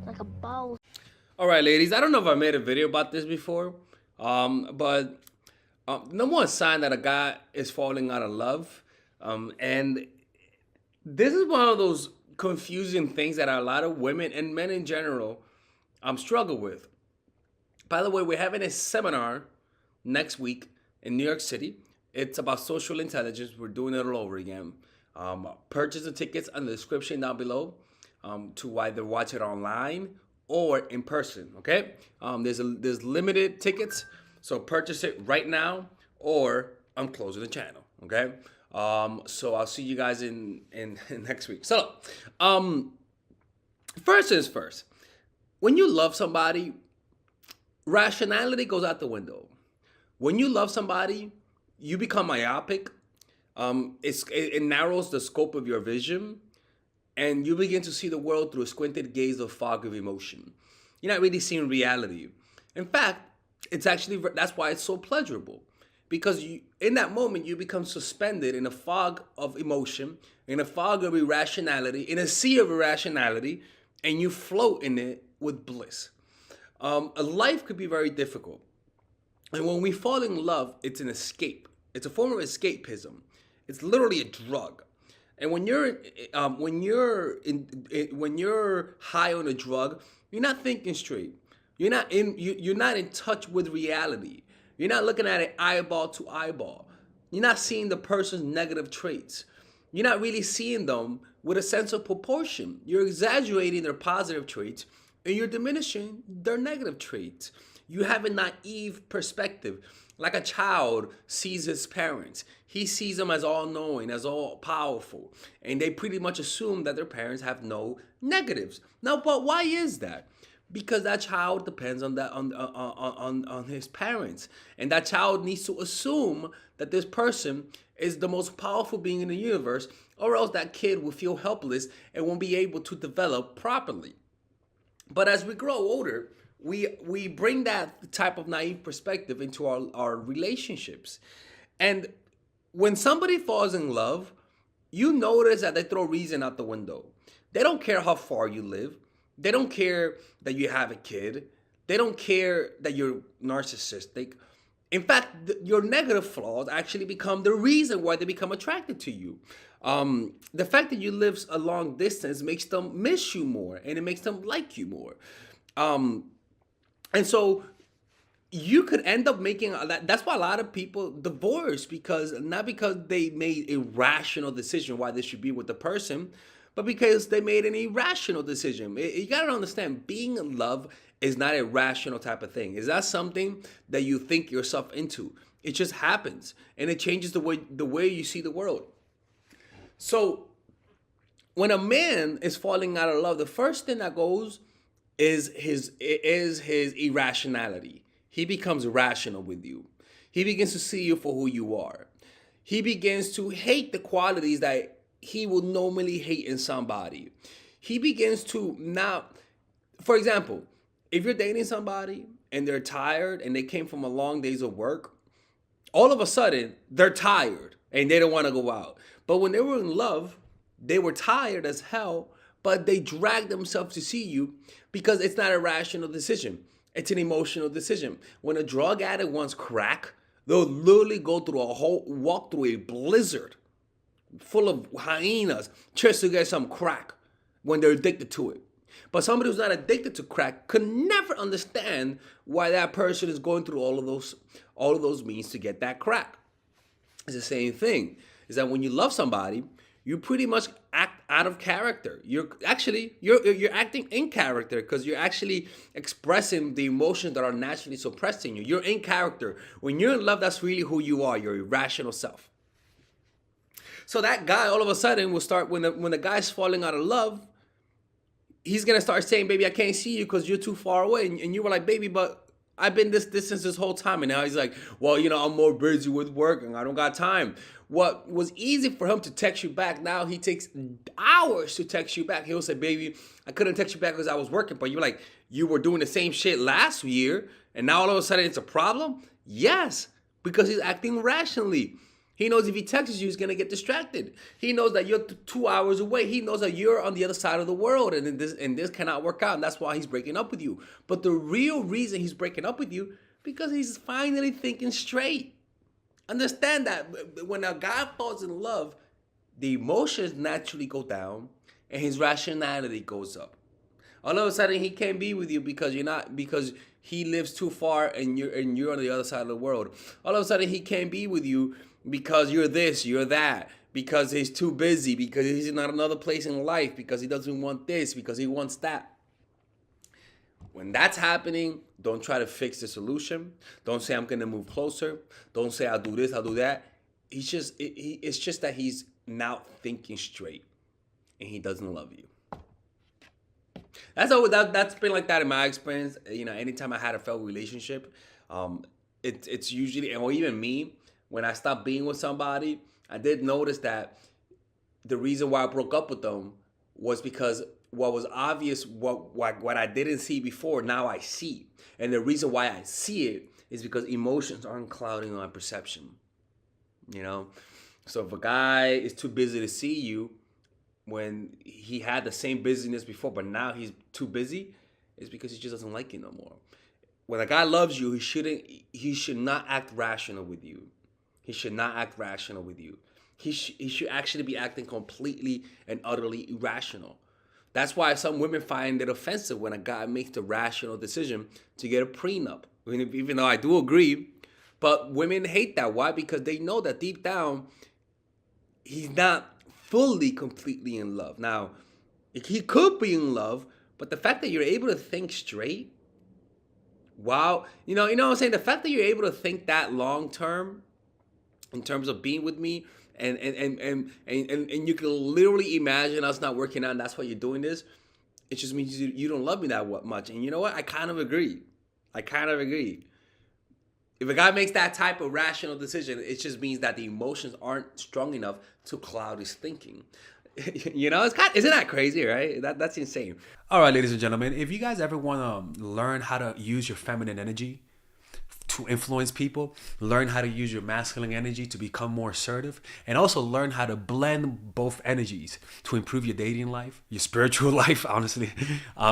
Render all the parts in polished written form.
like a bowl. All right, ladies. I don't know if I made a video about this before, but number one sign that a guy is falling out of love, and this is one of those confusing things that a lot of women and men in general struggle with. By the way, we're having a seminar next week in New York City. It's about social intelligence. We're doing it all over again. Purchase the tickets in the description down below to either watch it online or in person. Okay, there's limited tickets, so purchase it right now or I'm closing the channel. Okay, so I'll see you guys in next week. So, first is first. When you love somebody, rationality goes out the window. When you love somebody, you become myopic. It narrows the scope of your vision, and you begin to see the world through a squinted gaze of fog of emotion. You're not really seeing reality. In fact, that's why it's so pleasurable, because in that moment you become suspended in a fog of emotion, in a fog of irrationality, in a sea of irrationality, and you float in it with bliss. A life could be very difficult. And when we fall in love, it's an escape. It's a form of escapism. It's literally a drug. And when you're high on a drug, you're not thinking straight. You're not in touch with reality. You're not looking at it eyeball to eyeball. You're not seeing the person's negative traits. You're not really seeing them with a sense of proportion. You're exaggerating their positive traits and you're diminishing their negative traits. You have a naive perspective. Like a child sees his parents. He sees them as all-knowing, as all-powerful. And they pretty much assume that their parents have no negatives. Now, but why is that? Because that child depends on his parents. And that child needs to assume that this person is the most powerful being in the universe, or else that kid will feel helpless and won't be able to develop properly. But as we grow older, we bring that type of naive perspective into our relationships. And when somebody falls in love, you notice that they throw reason out the window. They don't care how far you live. They don't care that you have a kid. They don't care that you're narcissistic. In fact, your negative flaws actually become the reason why they become attracted to you. The fact that you live a long distance makes them miss you more, and it makes them like you more. And so you could end up making that's why a lot of people divorce, because not because they made a rational decision why they should be with the person, but because they made an irrational decision. You gotta understand, being in love is not a rational type of thing. It's not something that you think yourself into. It just happens, and it changes the way you see the world. So when a man is falling out of love, the first thing that goes is his irrationality. He becomes rational with you. He begins to see you for who you are. He begins to hate the qualities that he will normally hate in somebody. He begins to not, for example, if you're dating somebody and they're tired and they came from a long days of work, all of a sudden they're tired and they don't want to go out. But when they were in love, they were tired as hell, but they dragged themselves to see you, because it's not a rational decision. It's an emotional decision. When a drug addict wants crack, they'll literally walk through a blizzard full of hyenas just to get some crack when they're addicted to it. But somebody who's not addicted to crack could never understand why that person is going through all of those means to get that crack. It's the same thing. Is that when you love somebody, you pretty much act out of character. You're acting in character, because you're actually expressing the emotions that are naturally suppressed in you. You're in character. When you're in love, that's really who you are, your irrational self. So that guy all of a sudden will start, when the guy's falling out of love, he's gonna start saying, baby, I can't see you because you're too far away. And you were like, baby, but I've been this distance this whole time. And now he's like, well, I'm more busy with work and I don't got time. What was easy for him to text you back, now he takes hours to text you back. He'll say, baby, I couldn't text you back because I was working. But you're like, you were doing the same shit last year and now all of a sudden it's a problem? Yes, because he's acting rationally. He knows if he texts you, he's gonna get distracted. He knows that you're 2 hours away. He knows that you're on the other side of the world, and this cannot work out. And that's why he's breaking up with you. But the real reason he's breaking up with you, because he's finally thinking straight. Understand that when a guy falls in love, the emotions naturally go down, and his rationality goes up. All of a sudden, he can't be with you because he lives too far and you're on the other side of the world. All of a sudden, he can't be with you because you're this, you're that, because he's too busy, because he's in another place in life, because he doesn't want this, because he wants that. When that's happening, don't try to fix the solution. Don't say I'm gonna move closer. Don't say I'll do this, I'll do that. It's just that he's now thinking straight, and he doesn't love you. That's been like that in my experience. Anytime I had a failed relationship, it's usually, or even me, when I stopped being with somebody, I did notice that the reason why I broke up with them was because what was obvious, what I didn't see before, now I see. And the reason why I see it is because emotions aren't clouding my perception. So if a guy is too busy to see you when he had the same busyness before, but now he's too busy, it's because he just doesn't like you no more. When a guy loves you, he should not act rational with you. He should not act rational with you. He should actually be acting completely and utterly irrational. That's why some women find it offensive when a guy makes the rational decision to get a prenup. Even though I do agree, but women hate that. Why? Because they know that deep down, he's not fully, completely in love. Now, he could be in love, but the fact that you're able to think straight, wow, you know what I'm saying? The fact that you're able to think that long term, in terms of being with me, and you can literally imagine us not working out, and that's why you're doing this. It just means you don't love me that much. And you know what? I kind of agree. If a guy makes that type of rational decision, it just means that the emotions aren't strong enough to cloud his thinking. Isn't that crazy, right? That's insane. All right, ladies and gentlemen, if you guys ever want to learn how to use your feminine energy to influence people, learn how to use your masculine energy to become more assertive, and also learn how to blend both energies to improve your dating life, your spiritual life, honestly,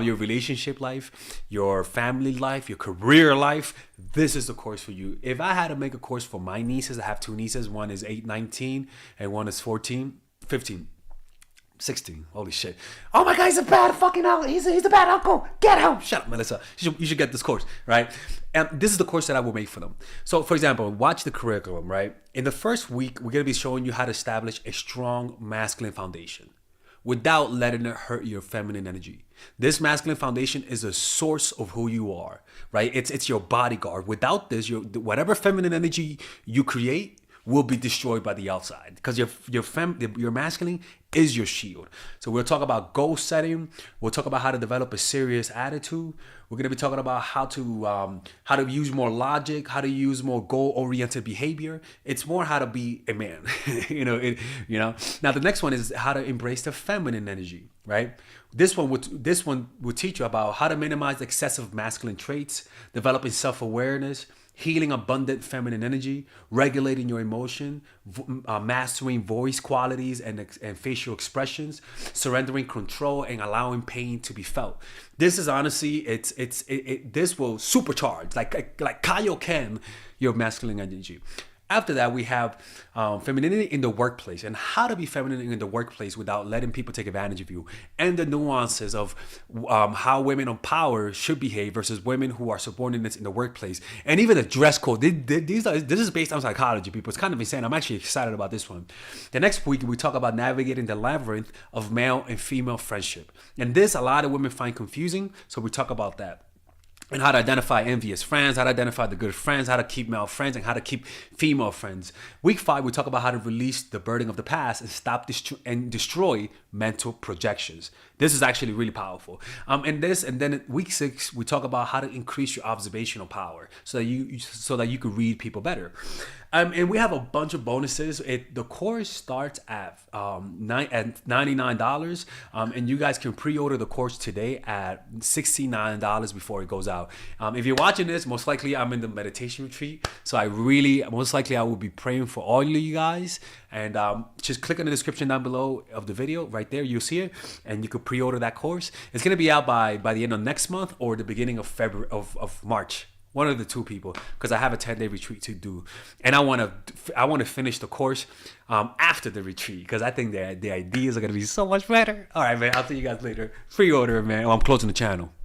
your relationship life, your family life, your career life, this is the course for you. If I had to make a course for my nieces, I have two nieces, one is 19 and one is 15. 16. Holy shit. Oh my God, he's a bad fucking uncle. He's a bad uncle. Get him. Shut up, Melissa. You should get this course, right? And this is the course that I will make for them. So, for example, watch the curriculum, right? In the first week, we're going to be showing you how to establish a strong masculine foundation without letting it hurt your feminine energy. This masculine foundation is a source of who you are, right? It's your bodyguard. Without this, whatever feminine energy you create will be destroyed by the outside, because your masculine is your shield. So we'll talk about goal setting. We'll talk about how to develop a serious attitude. We're going to be talking about how to use more logic, how to use more goal-oriented behavior. It's more how to be a man. Now the next one is how to embrace the feminine energy, right? This one will teach you about how to minimize excessive masculine traits, developing self-awareness, healing abundant feminine energy, regulating your emotion, mastering voice qualities and facial expressions, surrendering control, and allowing pain to be felt. This is honestly, this will supercharge, like Kaioken, your masculine energy. After that, we have femininity in the workplace, and how to be feminine in the workplace without letting people take advantage of you, and the nuances of how women of power should behave versus women who are subordinates in the workplace, and even the dress code. This is based on psychology, people. It's kind of insane. I'm actually excited about this one. The next week, we talk about navigating the labyrinth of male and female friendship, and this a lot of women find confusing, so we talk about that. And how to identify envious friends, how to identify the good friends, how to keep male friends, and how to keep female friends. Week 5, we talk about how to release the burden of the past and stop and destroy mental projections. This is actually really powerful. And then week 6, we talk about how to increase your observational power so that you can read people better. And we have a bunch of bonuses. The course starts at $99, and you guys can pre-order the course today at $69 before it goes out. If you're watching this, most likely I'm in the meditation retreat, so most likely I will be praying for all of you guys. And just click on the description down below of the video, right there. You'll see it, and you can pre-order that course. It's gonna be out by the end of next month or the beginning of February of March. One of the two people, because I have a 10-day retreat to do, and I want to finish the course after the retreat, because I think the ideas are gonna be so much better. All right, man. I'll see you guys later. Pre-order, man. Oh, I'm closing the channel.